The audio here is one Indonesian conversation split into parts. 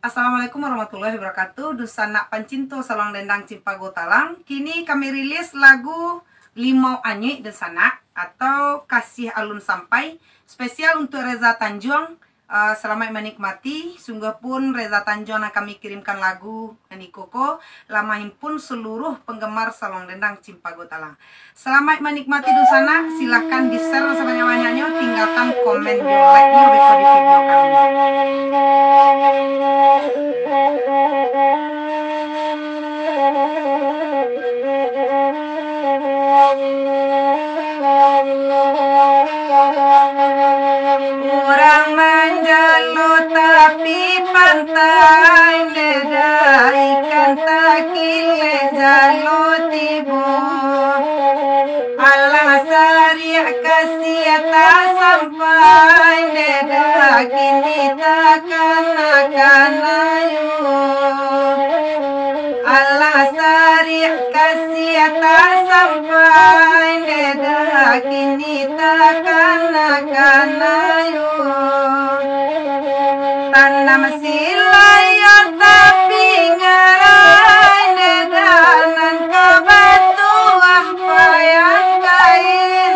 Assalamualaikum warahmatullahi wabarakatuh. Dusana Pancinto Salong Dendang Cimpago Talang. Kini kami rilis lagu Limau Anyi Desana atau Kasih Alun Sampai, spesial untuk Reza Tanjung. Selamat menikmati. Sungguh pun Reza Tanjung yang kami kirimkan lagu Koko. Lamahin pun seluruh penggemar Salong Dendang Cimpago Talang. Selamat menikmati Dusana. Silahkan di-share sebanyak-banyaknya. Tinggalkan komen di like-nya di video kami. Orang menjalo tapi pantai leda ikan takile jalo tibo Allah sariak kasih tak sampai leda kini takkan akan ayu Allah sariak kasih tak sampai leda kini takkan akan ayu tanam silayan tapi ngarai nedanan ke batu ampayan kain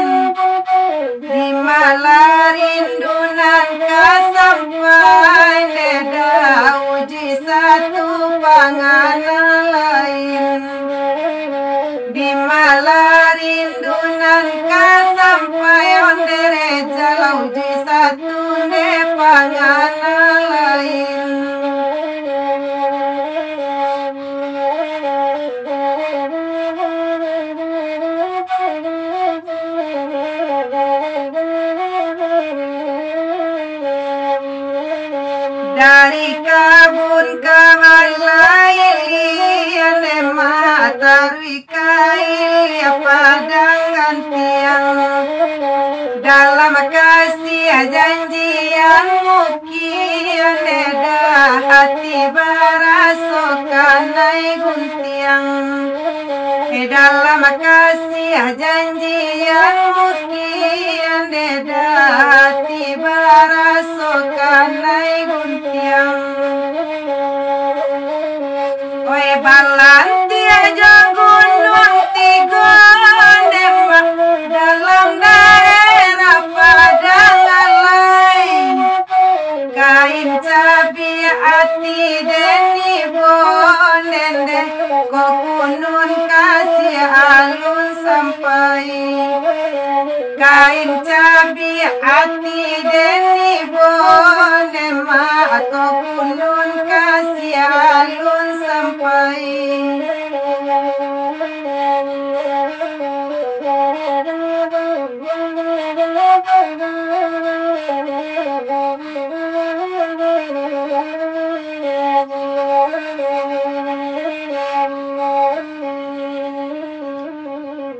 di malarin dunan ke sampai neda uji satu panganan lain di malarin dunan ke sampai ondere jalau uji satu ne panganan lain. Dari kabun ke malayan matarui kail ya padang gantian dalam kasih janjian mukian neda hati barasokan naik guntiang dalam kasih janjian mukian neda hati barasokan naik guntiang oi balanti aja gunung tiga nembak dalam daerah padang alai kain cabi ati deni bonende kokunun kasih alun sampai kain cabi ati deni bonende ma kokunun kasih alun sampai.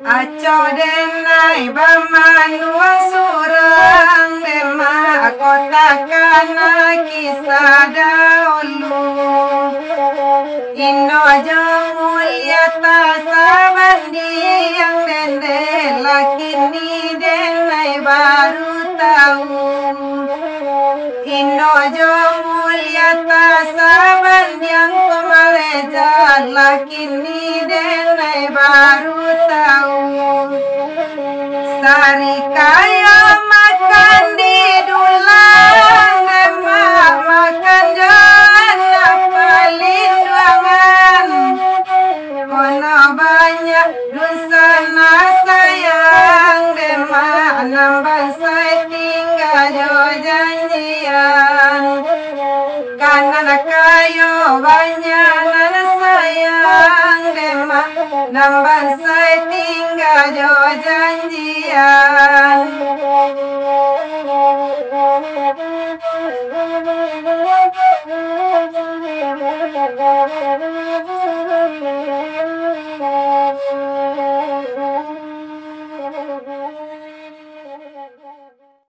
Aco denai bamanua surang dema kota kana kisah dahulu Indo mulia tasabandi yang dende lakini denai baru tahu Indo mulia tasabandi yang kemareja lakini denai baru tahu Sari kaya makan di dulang Demak makan jana palinduangan Kono banyak dusana sayang Demak nambah saya tinggal jo janjian Kanan kayo banyak nana sayang Demak nambah saya tinggal jo janjian